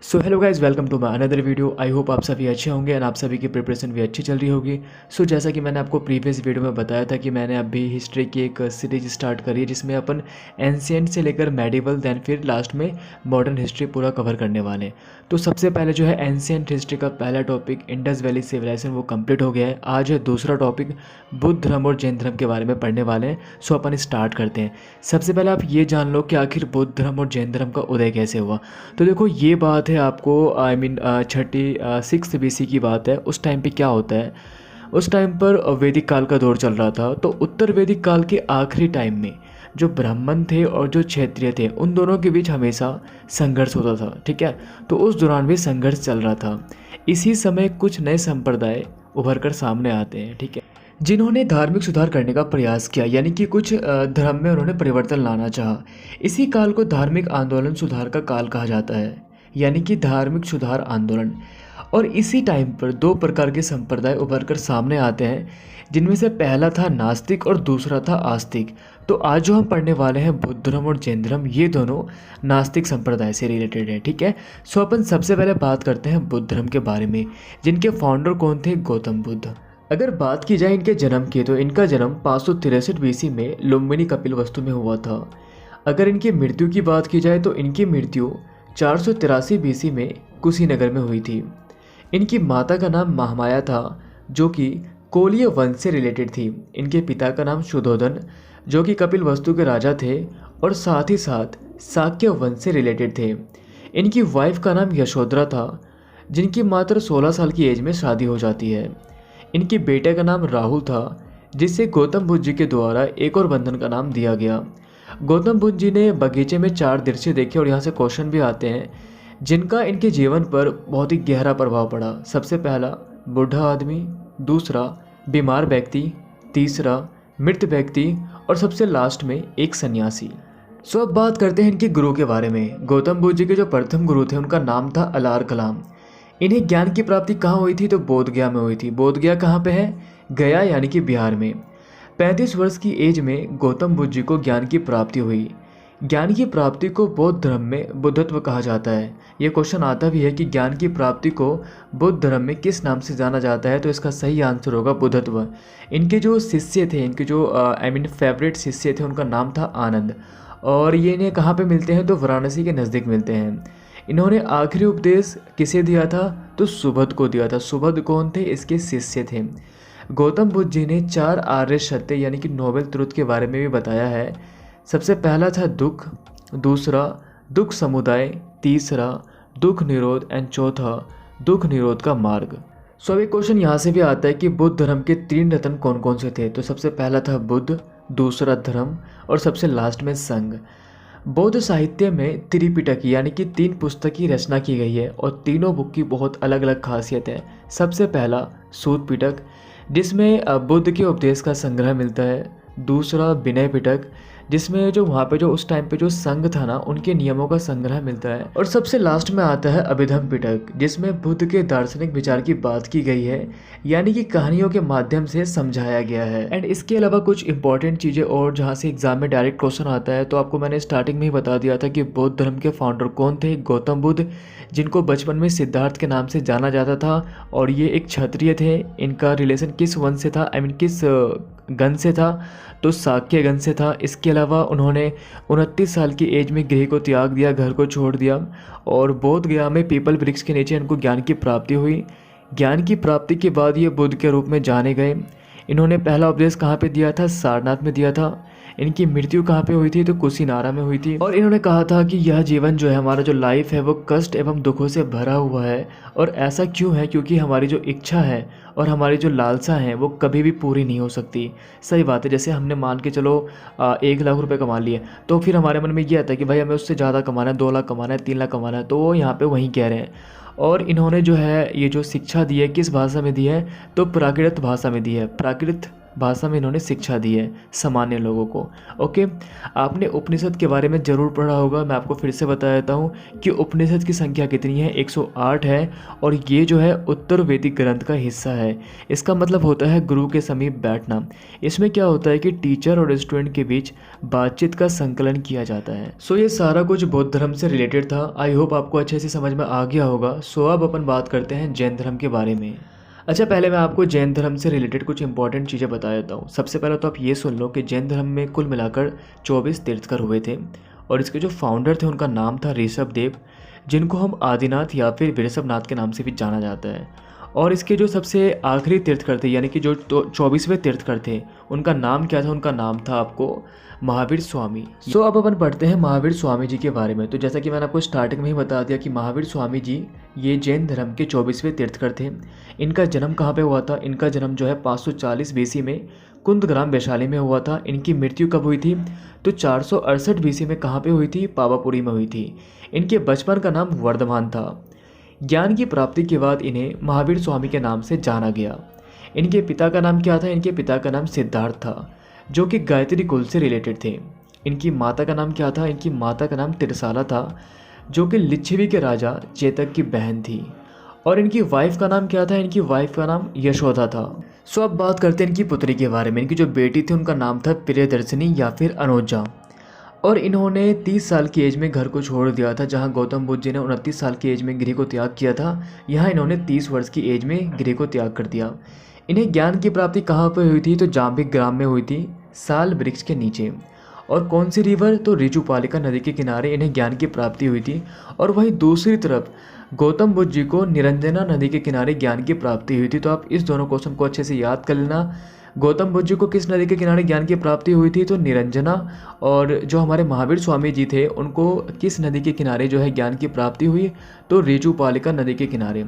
So hello guys, welcome to my another video. I hope आप सभी अच्छे होंगे एंड आप सभी की प्रिपरेशन भी अच्छी चल रही होगी। सो जैसा कि मैंने आपको प्रीवियस वीडियो में बताया था कि मैंने अभी हिस्ट्री की एक सीरीज स्टार्ट करी है जिसमें अपन एंशिएंट से लेकर मेडिवल देन फिर लास्ट में मॉडर्न हिस्ट्री पूरा कवर करने वाले हैं। तो सबसे पहले जो है एंशिएंट हिस्ट्री का पहला टॉपिक इंडस वैली सिविलाइजेशन वो कंप्लीट हो गया है। आज है दूसरा टॉपिक बुद्ध धर्म और जैन धर्म के बारे में पढ़ने वाले हैं। सो अपन स्टार्ट करते हैं। सबसे पहले आप ये जान लो कि आखिर बुद्ध धर्म और जैन धर्म का उदय कैसे हुआ। तो देखो ये बात है आपको छठी 6 BC की बात है। उस टाइम पे क्या होता है, उस टाइम पर वैदिक काल का दौर चल रहा था। तो उत्तर वैदिक काल के आखिरी टाइम में जो ब्राह्मण थे और जो क्षत्रिय थे उन दोनों के बीच हमेशा संघर्ष होता था। ठीक है, तो उस दौरान भी संघर्ष चल रहा था। इसी समय कुछ नए संप्रदाय उभर कर सामने आते हैं। ठीक है, जिन्होंने धार्मिक सुधार करने का प्रयास किया, यानी कि कुछ धर्म में उन्होंने परिवर्तन लाना चाहा। इसी काल को धार्मिक आंदोलन सुधार का काल कहा जाता है, यानी कि धार्मिक सुधार आंदोलन। और इसी टाइम पर दो प्रकार के संप्रदाय उभर कर सामने आते हैं, जिनमें से पहला था नास्तिक और दूसरा था आस्तिक। तो आज जो हम पढ़ने वाले हैं बुद्ध धर्म और जैन धर्म, ये दोनों नास्तिक संप्रदाय से रिलेटेड है। ठीक है, सो अपन सबसे पहले बात करते हैं बुद्ध धर्म के बारे में, जिनके फाउंडर कौन थे? गौतम बुद्ध। अगर बात की जाए इनके जन्म की, तो इनका जन्म 563 BC में लुम्बिनी कपिलवस्तु में हुआ था। अगर इनकी मृत्यु की बात की जाए तो इनकी मृत्यु 483 BC में कुशीनगर में हुई थी। इनकी माता का नाम महामाया था, जो कि कोलीय वंश से रिलेटेड थी। इनके पिता का नाम शुद्धोधन, जो कि कपिलवस्तु के राजा थे और साथ ही साथ शाक्य वंश से रिलेटेड थे। इनकी वाइफ का नाम यशोधरा था, जिनकी मात्र 16 साल की एज में शादी हो जाती है। इनके बेटे का नाम राहुल था, जिसे गौतम बुद्ध जी के द्वारा एक और बंधन का नाम दिया गया। गौतम बुद्ध जी ने बगीचे में 4 दृश्य देखे और यहाँ से क्वेश्चन भी आते हैं जिनका इनके जीवन पर बहुत ही गहरा प्रभाव पड़ा। सबसे पहला बूढ़ा आदमी, दूसरा बीमार व्यक्ति, तीसरा मृत व्यक्ति और सबसे लास्ट में एक सन्यासी। सो अब बात करते हैं इनके गुरु के बारे में। गौतम बुद्ध जी के जो प्रथम गुरु थे उनका नाम था अलार कलाम। इन्हें ज्ञान की प्राप्ति कहाँ हुई थी? तो बोधगया में हुई थी। बोधगया कहाँ पे है? गया, यानी कि बिहार में। 35 वर्ष की एज में गौतम बुद्ध जी को ज्ञान की प्राप्ति हुई। ज्ञान की प्राप्ति को बौद्ध धर्म में बुद्धत्व कहा जाता है। ये क्वेश्चन आता भी है कि ज्ञान की प्राप्ति को बौद्ध धर्म में किस नाम से जाना जाता है, तो इसका सही आंसर होगा बुद्धत्व। इनके जो शिष्य थे, इनके जो फेवरेट शिष्य थे, उनका नाम था आनंद। और ये इन्हें कहाँ पे मिलते हैं? तो वाराणसी के नज़दीक मिलते हैं। इन्होंने आखिरी उपदेश किसे दिया था? तो सुबोध को दिया था। सुबोध कौन थे? इसके शिष्य थे। गौतम बुद्ध जी ने 4 आर्य सत्य यानी कि नोबेल ट्रुथ के बारे में भी बताया है। सबसे पहला था दुख, दूसरा दुख समुदाय, तीसरा दुख निरोध एंड चौथा दुख निरोध का मार्ग। सो अब एक क्वेश्चन यहाँ से भी आता है कि बुद्ध धर्म के 3 रत्न कौन कौन से थे? तो सबसे पहला था बुद्ध, दूसरा धर्म और सबसे लास्ट में संघ। बौद्ध साहित्य में त्रिपिटक यानी कि 3 पुस्तक की रचना की गई है और तीनों बुक की बहुत अलग अलग खासियत है। सबसे पहला सूत पिटक, जिसमें बुद्ध के उपदेश का संग्रह मिलता है। दूसरा विनय पिटक, जिसमें जो वहाँ पे जो उस टाइम पे जो संघ था ना, उनके नियमों का संग्रह मिलता है। और सबसे लास्ट में आता है अभिधम पिटक, जिसमें बुद्ध के दार्शनिक विचार की बात की गई है, यानी कि कहानियों के माध्यम से समझाया गया है। एंड इसके अलावा कुछ इंपॉर्टेंट चीज़ें और जहाँ से एग्जाम में डायरेक्ट क्वेश्चन आता है, तो आपको मैंने स्टार्टिंग में ही बता दिया था कि बौद्ध धर्म के फाउंडर कौन थे? गौतम बुद्ध, जिनको बचपन में सिद्धार्थ के नाम से जाना जाता था। और ये एक क्षत्रिय थे। इनका रिलेशन किस वंश से था, किस गण से था? तो शाक्य गण से था। इसके अलावा उन्होंने 29 साल की एज में गृह को त्याग दिया, घर को छोड़ दिया और बोध गया में पीपल वृक्ष के नीचे इनको ज्ञान की प्राप्ति हुई। ज्ञान की प्राप्ति के बाद ये बुद्ध के रूप में जाने गए। इन्होंने पहला उपदेश कहाँ पे दिया था? सारनाथ में दिया था। इनकी मृत्यु कहाँ पे हुई थी? तो कुशीनारा में हुई थी। और इन्होंने कहा था कि यह जीवन जो है, हमारा जो लाइफ है, वो कष्ट एवं दुखों से भरा हुआ है। और ऐसा क्यों है? क्योंकि हमारी जो इच्छा है और हमारी जो लालसा है वो कभी भी पूरी नहीं हो सकती। सही बात है। जैसे हमने मान के चलो 1 लाख रुपए कमा लिए, तो फिर हमारे मन में ये आता है कि भाई हमें उससे ज़्यादा कमाना है, 2 लाख कमाना है, 3 लाख कमाना है। तो वो यहाँ पे वहीं कह रहे हैं। और इन्होंने जो है ये जो शिक्षा दी है किस भाषा में दी है? तो प्राकृत भाषा में दी है। प्राकृत भाषा में इन्होंने शिक्षा दी है सामान्य लोगों को। ओके, आपने उपनिषद के बारे में ज़रूर पढ़ा होगा, मैं आपको फिर से बता देता हूँ कि उपनिषद की संख्या कितनी है, 108 है, और ये जो है उत्तर वैदिक ग्रंथ का हिस्सा है। इसका मतलब होता है गुरु के समीप बैठना। इसमें क्या होता है कि टीचर और स्टूडेंट के बीच बातचीत का संकलन किया जाता है। सो ये सारा कुछ बौद्ध धर्म से रिलेटेड था। आई होप आपको अच्छे से समझ में आ गया होगा। सो अब अपन बात करते हैं जैन धर्म के बारे में। अच्छा, पहले मैं आपको जैन धर्म से रिलेटेड कुछ इंपॉर्टेंट चीज़ें बता देता हूँ। सबसे पहले तो आप ये सुन लो कि जैन धर्म में कुल मिलाकर 24 तीर्थकर हुए थे, और इसके जो फाउंडर थे उनका नाम था ऋषभ देव, जिनको हम आदिनाथ या फिर वृषभनाथ के नाम से भी जाना जाता है। और इसके जो सबसे आखिरी तीर्थकर थे, यानी कि जो 24वें तीर्थकर थे, उनका नाम क्या था? उनका नाम था आपको महावीर स्वामी। सो अब अपन पढ़ते हैं महावीर स्वामी जी के बारे में। तो जैसा कि मैंने आपको स्टार्टिंग में ही बता दिया कि महावीर स्वामी जी ये जैन धर्म के 24वें तीर्थकर थे। इनका जन्म कहाँ पे हुआ था? इनका जन्म जो है 540 BC में कुंदग्राम वैशाली में हुआ था। इनकी मृत्यु कब हुई थी? तो 468 BC में कहाँ पे हुई थी? पावापुरी में हुई थी। इनके बचपन का नाम वर्धमान था। ज्ञान की प्राप्ति के बाद इन्हें महावीर स्वामी के नाम से जाना गया। इनके पिता का नाम क्या था? इनके पिता का नाम सिद्धार्थ था, जो कि गायत्री कुल से रिलेटेड थे। इनकी माता का नाम क्या था? इनकी माता का नाम तिरसाला था, जो कि लिच्छवी के राजा चेतक की बहन थी। और इनकी वाइफ का नाम क्या था? इनकी वाइफ का नाम यशोदा था। सो अब बात करते हैं इनकी पुत्री के बारे में। इनकी जो बेटी थी उनका नाम था प्रियदर्शिनी या फिर अनुजा। और इन्होंने 30 साल की एज में घर को छोड़ दिया था। जहां गौतम बुद्ध जी ने 29 साल की एज में गृह को त्याग किया था, यहाँ इन्होंने 30 वर्ष की एज में गृह को त्याग कर दिया। इन्हें ज्ञान की प्राप्ति कहाँ पर हुई थी? तो जाम्बिक ग्राम में हुई थी, साल वृक्ष के नीचे। और कौन सी रिवर? तो ऋजुपालिका नदी के किनारे इन्हें ज्ञान की प्राप्ति हुई थी। और वहीं दूसरी तरफ गौतम बुद्ध जी को निरंजना नदी के किनारे ज्ञान की प्राप्ति हुई थी। तो आप इस दोनों क्वेश्चन को अच्छे से याद कर लेना। गौतम बुद्ध जी को किस नदी के किनारे ज्ञान की प्राप्ति हुई थी? तो निरंजना। और जो हमारे महावीर स्वामी जी थे उनको किस नदी के किनारे जो है ज्ञान की प्राप्ति हुई? तो ऋजुपालिका नदी के किनारे।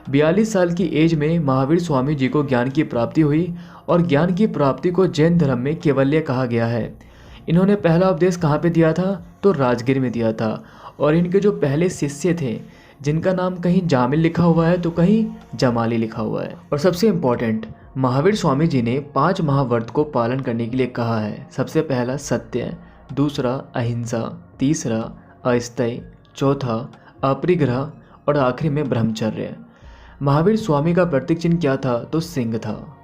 42 साल की एज में महावीर स्वामी जी को ज्ञान की प्राप्ति हुई। और ज्ञान की प्राप्ति को जैन धर्म में केवल्य कहा गया है। इन्होंने पहला उपदेश कहाँ पे दिया था? तो राजगीर में दिया था। और इनके जो पहले शिष्य थे, जिनका नाम कहीं जामिल लिखा हुआ है तो कहीं जमाली लिखा हुआ है। और सबसे इम्पोर्टेंट, महावीर स्वामी जी ने 5 महाव्रत को पालन करने के लिए कहा है। सबसे पहला सत्य, दूसरा अहिंसा, तीसरा अस्तेय, चौथा अपरिग्रह और आखिरी में ब्रह्मचर्य। महावीर स्वामी का प्रतीक चिन्ह क्या था? तो सिंह था।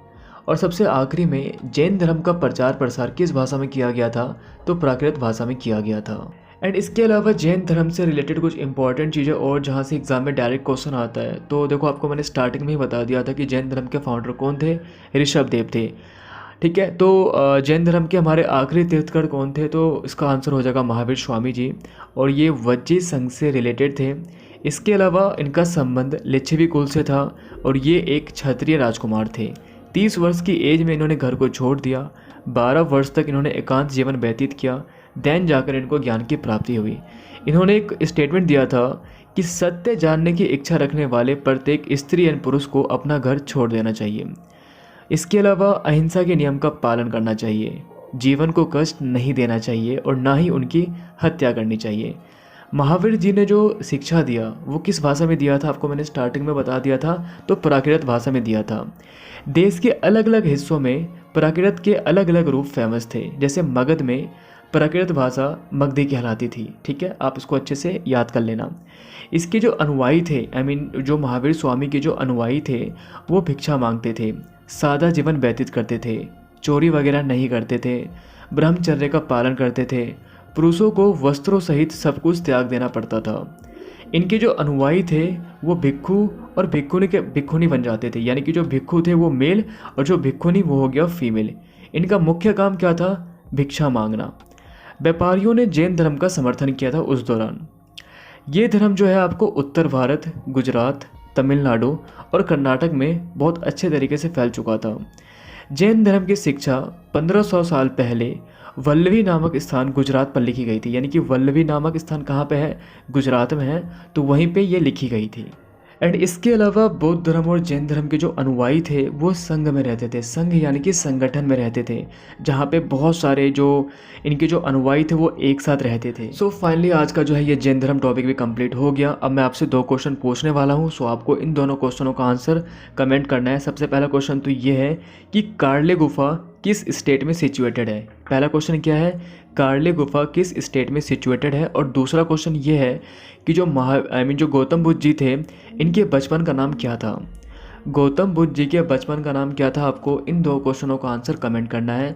और सबसे आखिरी में जैन धर्म का प्रचार प्रसार किस भाषा में किया गया था? तो प्राकृत भाषा में किया गया था। एंड इसके अलावा जैन धर्म से रिलेटेड कुछ इंपॉर्टेंट चीज़ें और जहाँ से एग्जाम में डायरेक्ट क्वेश्चन आता है। तो देखो, आपको मैंने स्टार्टिंग में ही बता दिया था कि जैन धर्म के फाउंडर कौन थे? ऋषभ देव थे। ठीक है, तो जैन धर्म के हमारे आखिरी तीर्थकर कौन थे? तो इसका आंसर हो जाएगा महावीर स्वामी जी। और ये वज्जी संघ से रिलेटेड थे। इसके अलावा इनका संबंध लिच्छवी कुल से था और ये एक क्षत्रिय राजकुमार थे। 30 वर्ष की एज में इन्होंने घर को छोड़ दिया। 12 वर्ष तक इन्होंने एकांत जीवन व्यतीत किया। देन जाकर इनको ज्ञान की प्राप्ति हुई। इन्होंने एक स्टेटमेंट दिया था कि सत्य जानने की इच्छा रखने वाले प्रत्येक स्त्री एवं पुरुष को अपना घर छोड़ देना चाहिए। इसके अलावा अहिंसा के नियम का पालन करना चाहिए, जीवन को कष्ट नहीं देना चाहिए और ना ही उनकी हत्या करनी चाहिए। महावीर जी ने जो शिक्षा दिया वो किस भाषा में दिया था? आपको मैंने स्टार्टिंग में बता दिया था, तो प्राकृत भाषा में दिया था। देश के अलग अलग हिस्सों में प्राकृत के अलग अलग रूप फेमस थे। जैसे मगध में प्राकृत भाषा मगधी कहलाती थी। ठीक है, आप इसको अच्छे से याद कर लेना। इसके जो अनुयायी थे, जो महावीर स्वामी के जो अनुयायी थे, वो भिक्षा मांगते थे, सादा जीवन व्यतीत करते थे, चोरी वगैरह नहीं करते थे, ब्रह्मचर्य का पालन करते थे। पुरुषों को वस्त्रों सहित सब कुछ त्याग देना पड़ता था। इनके जो अनुयायी थे वो भिक्षु और भिक्षुनी बन जाते थे। यानी कि जो भिक्षु थे वो मेल और जो भिक्षुनी वो हो गया फीमेल। इनका मुख्य काम क्या था? भिक्षा मांगना। व्यापारियों ने जैन धर्म का समर्थन किया था उस दौरान। ये धर्म जो है आपको उत्तर भारत, गुजरात, तमिलनाडु और कर्नाटक में बहुत अच्छे तरीके से फैल चुका था। जैन धर्म की शिक्षा 1500 साल पहले वल्लभी नामक स्थान गुजरात पर लिखी गई थी। यानी कि वल्लभी नामक स्थान कहाँ पे है? गुजरात में है, तो वहीं पे ये लिखी गई थी। एंड इसके अलावा बौद्ध धर्म और जैन धर्म के जो अनुयायी थे वो संघ में रहते थे, संघ यानी कि संगठन में रहते थे, जहाँ पे बहुत सारे जो इनके जो अनुयायी थे वो एक साथ रहते थे। सो फाइनली आज का जो है ये जैन धर्म टॉपिक भी कंप्लीट हो गया। अब मैं आपसे 2 क्वेश्चन पूछने वाला हूँ। सो आपको इन दोनों क्वेश्चनों का आंसर कमेंट करना है। सबसे पहला क्वेश्चन तो ये है कि कार्ले गुफा किस स्टेट में सिचुएटेड है। पहला क्वेश्चन क्या है, कार्ले गुफा किस स्टेट में सिचुएटेड है। और दूसरा क्वेश्चन ये है कि जो जो गौतम बुद्ध जी थे इनके बचपन का नाम क्या था। गौतम बुद्ध जी के बचपन का नाम क्या था, आपको इन 2 क्वेश्चनों का आंसर कमेंट करना है।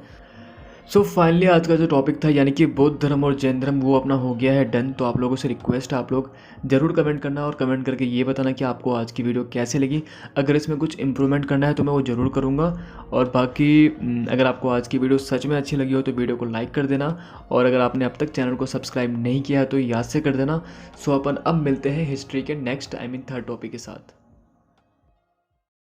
सो फाइनली आज का जो टॉपिक था यानी कि बौद्ध धर्म और जैन धर्म वो अपना हो गया है डन। तो आप लोगों से रिक्वेस्ट है आप लोग ज़रूर कमेंट करना और कमेंट करके ये बताना कि आपको आज की वीडियो कैसे लगी। अगर इसमें कुछ इंप्रूवमेंट करना है तो मैं वो ज़रूर करूँगा। और बाकी अगर आपको आज की वीडियो सच में अच्छी लगी हो तो वीडियो को लाइक कर देना। और अगर आपने अब तक चैनल को सब्सक्राइब नहीं किया है तो याद से कर देना। सो अपन अब मिलते हैं हिस्ट्री के नेक्स्ट 3rd टॉपिक के साथ।